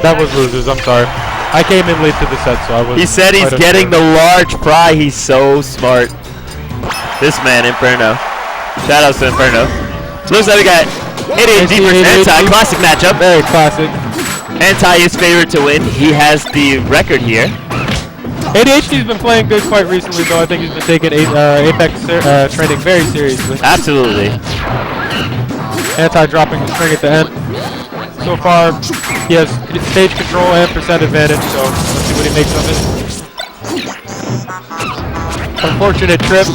That was losers, I'm sorry. I came in late to the set, so I was... He said he's getting the large fry. He's so smart. This man, Inferno. Shoutouts to Inferno. Looks like we got ADHD versus Anti. Classic matchup. Very classic. Anti is favored to win. He has the record here. ADHD's been playing good quite recently, though. I think he's been taking Apex training very seriously. Absolutely. Anti dropping the string at the end. So far, he has stage control and percent advantage, so let's see what he makes of it. Unfortunate trip.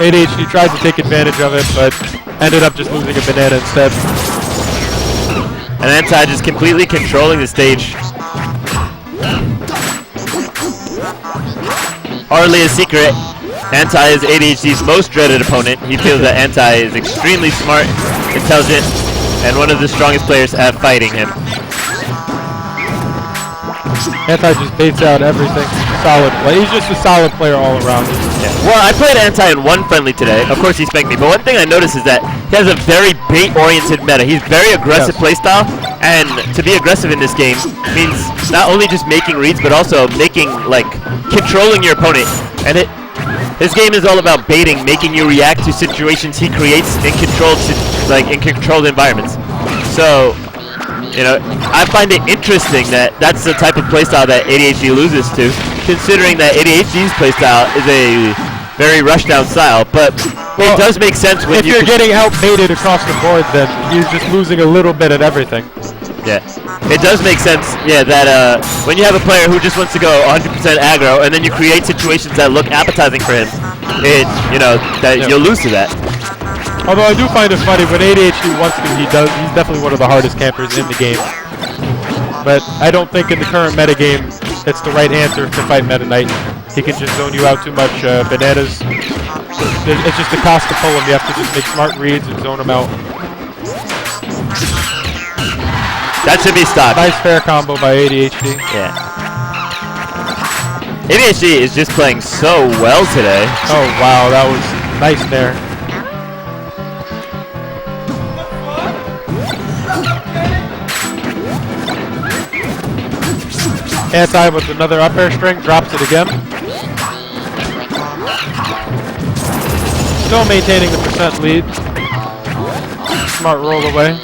ADHD tried to take advantage of it, but ended up just losing a banana instead. And Anti just completely controlling the stage. Hardly a secret, Anti is ADHD's most dreaded opponent. He feels that Anti is extremely smart, intelligent, and one of the strongest players at fighting him. Anti just baits out everything. Solid play. He's just a solid player all around. Yeah. Well, I played Anti in one friendly today. Of course, he spanked me. But one thing I noticed is that he has a very bait-oriented meta. He's very aggressive playstyle, and to be aggressive in this game means not only just making reads, but also making, like, controlling your opponent. And his game is all about baiting, making you react to situations he creates in controlled environments. So, you know, I find it interesting that that's the type of playstyle that ADHD loses to, considering that ADHD's playstyle is a very rushdown style. But it does make sense when if you're getting out-baited across the board, then you're just losing a little bit at everything. Yeah, it does make sense. Yeah, that when you have a player who just wants to go 100% aggro, and then you create situations that look appetizing for him, you'll lose to that. Although I do find it funny when ADHD wants to, he's definitely one of the hardest campers in the game. But I don't think in the current metagame it's the right answer to fight Meta Knight. He can just zone you out too much. Bananas, it's just the cost to pull him. You have to just make smart reads and zone him out. That should be stopped. Nice fair combo by ADHD. Yeah. ADHD is just playing so well today. Oh wow, that was nice there. Anti with another up air string, drops it again. Still maintaining the percent lead. Smart roll away.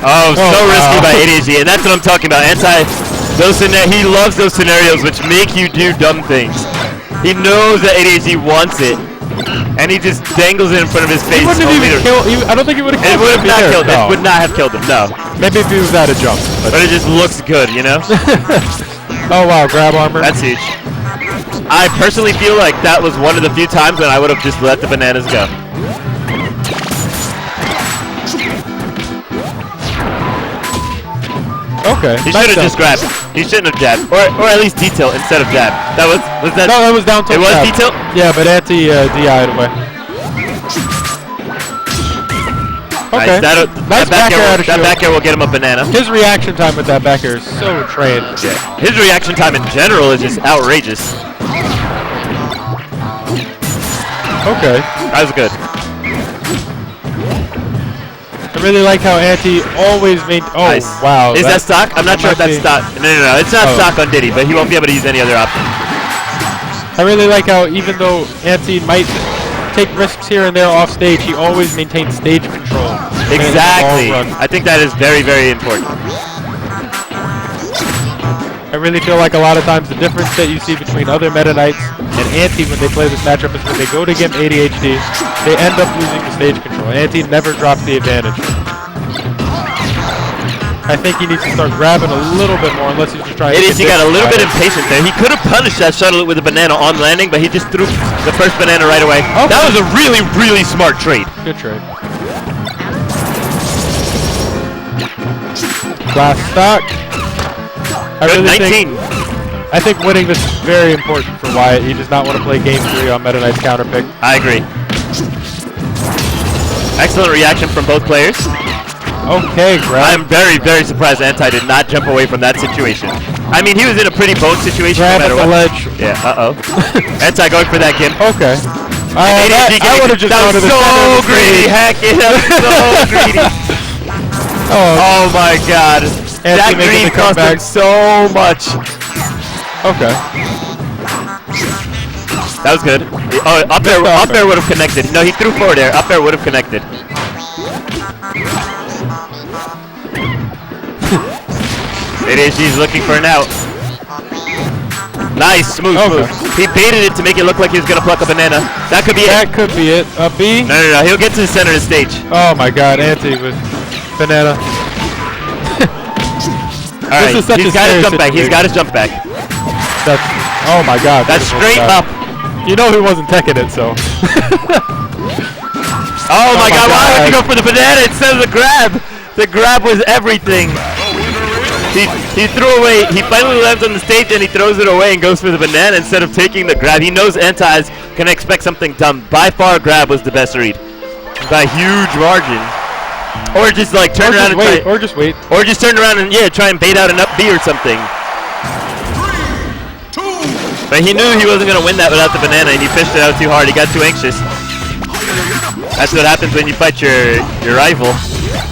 Oh, so risky by ADHD, and that's what I'm talking about. Anti, he loves those scenarios which make you do dumb things. He knows that ADHD wants it, and he just dangles it in front of his face. He wouldn't have even killed. I don't think he would have killed him. It would not have killed him. No. Maybe if he was out of jump. But it just looks good, you know. Oh wow, grab armor. That's huge. I personally feel like that was one of the few times when I would have just let the bananas go. Okay. He should have just grabbed. He shouldn't have jabbed, or at least detail instead of jab. That was that. No, that was down tilt. It was detail. Yeah, but Anti DI'd away. Okay. Nice. That back air will get him a banana. His reaction time with that back air is so trained. Yeah. His reaction time in general is just outrageous. Okay. That was good. I really like how Anti always nice. Wow. Is that stock? I'm not sure if that's stock. No. It's not stock on Diddy, but he won't be able to use any other option. I really like how even though Anti might take risks here and there off stage, he always maintains stage control. Exactly. I think that is very, very important. I really feel like a lot of times the difference that you see between other Meta Knights and Anti when they play this matchup is when they go to get ADHD, they end up losing the stage control. Anti never drops the advantage. I think he needs to start grabbing a little bit more unless he's just trying to... ADHD got a little bit impatient there. He could have punished that shuttle with a banana on landing, but he just threw the first banana right away. Okay. That was a really, really smart trade. Good trade. Last stock. Good, 19. I think winning this is very important for Wyatt. He does not want to play game 3 on Meta Knight's counter pick. I agree. Excellent reaction from both players. Okay, grab. I'm very, very surprised Anti did not jump away from that situation. I mean, he was in a pretty bone situation Grab no matter at the what. ledge. Yeah, Anti going for that gimp. Okay. I would have just that gone to was the center so of the greedy, stage. heck it, that was so greedy. Oh my god. That making green the cost him comeback. so much. Okay. That was good. Oh, up there would have connected. No, he threw forward air. Up there would have connected. ADHD is looking for an out. Nice, smooth. He baited it to make it look like he was gonna pluck a banana. That could be it. That could be it. A B? No, he'll get to the center of the stage. Oh my god, Anti with banana. Alright, he's got his jump back. He's got his jump back. Oh my god. That's straight up. You know he wasn't teching it, so. Oh my god, why would you go for the banana instead of the grab? The grab was everything. He threw away, he finally lands on the stage and he throws it away and goes for the banana instead of taking the grab. He knows Anti's can expect something dumb. By far, grab was the best read. By a huge margin. Or just like turn around and try. Or just wait. Or just turn around and try and bait out an up B or something. 3, 2, But he knew he wasn't going to win that without the banana and he fished it out too hard. He got too anxious. That's what happens when you fight your rival.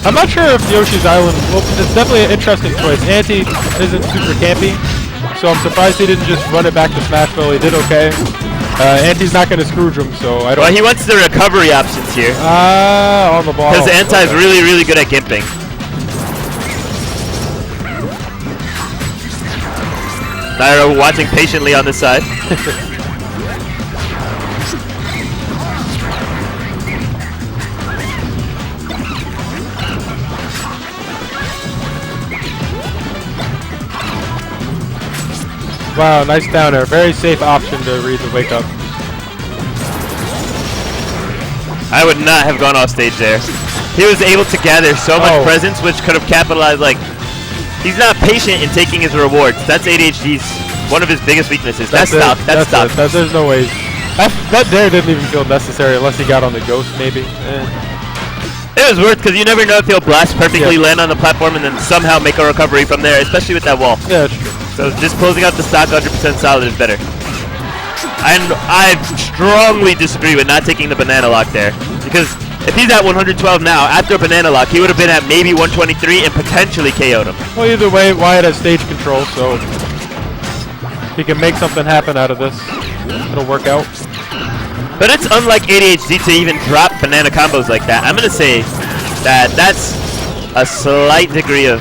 I'm not sure if Yoshi's Island, well, it's definitely an interesting choice. Anti isn't super campy, so I'm surprised he didn't just run it back to Smashville. He did okay. Anti's not going to Scrooge him, so I don't... Well, he wants the recovery options here. On the ball. Because Anti's really, really good at gimping. Nairo watching patiently on this side. Wow, nice down air. Very safe option to read the wake up. I would not have gone off stage there. He was able to gather so much presence, which could have capitalized. Like, he's not patient in taking his rewards. That's ADHD's one of his biggest weaknesses. That's stock. That's stock. There's no way. That dare didn't even feel necessary unless he got on the ghost, maybe. It was worth because you never know if he'll blast perfectly, land on the platform, and then somehow make a recovery from there, especially with that wall. Yeah, that's true. So just closing out the stock 100% solid is better. And I strongly disagree with not taking the banana lock there. Because if he's at 112 now, after a banana lock, he would have been at maybe 123 and potentially KO'd him. Well, either way, Wyatt has stage control, so he can make something happen out of this. It'll work out. But it's unlike ADHD to even drop banana combos like that. I'm going to say that that's a slight degree of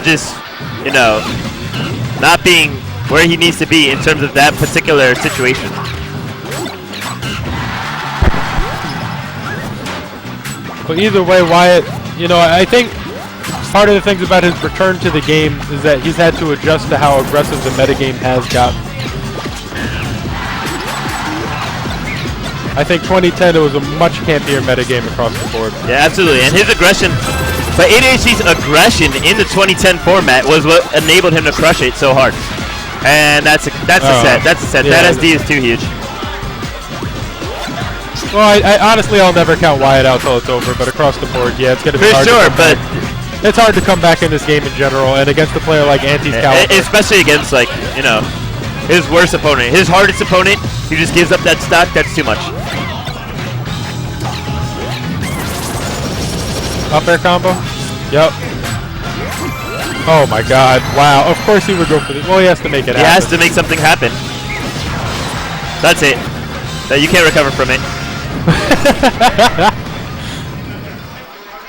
just, you know, not being where he needs to be in terms of that particular situation. But either way, Wyatt, you know, I think part of the things about his return to the game is that he's had to adjust to how aggressive the metagame has gotten. I think 2010, it was a much campier metagame across the board. Yeah, absolutely. And his aggression, but ADHD's aggression in the 2010 format was what enabled him to crush it so hard. And that's a set. That's a set. Yeah, that SD is too huge. Well, I honestly, I'll never count Wyatt out till it's over, but across the board, yeah, it's going to be hard. For sure, but it's hard to come back in this game in general, and against a player like Anti's caliber. Especially against, like, you know, his worst opponent. His hardest opponent, he just gives up that stock. That's too much. Up air combo? Yep. Oh my god, wow. Of course he would go for this. Well, he has to make it happen. He has to make something happen. That's it. You can't recover from it.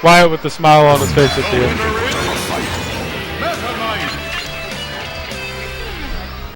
Wyatt with the smile on his face at the end.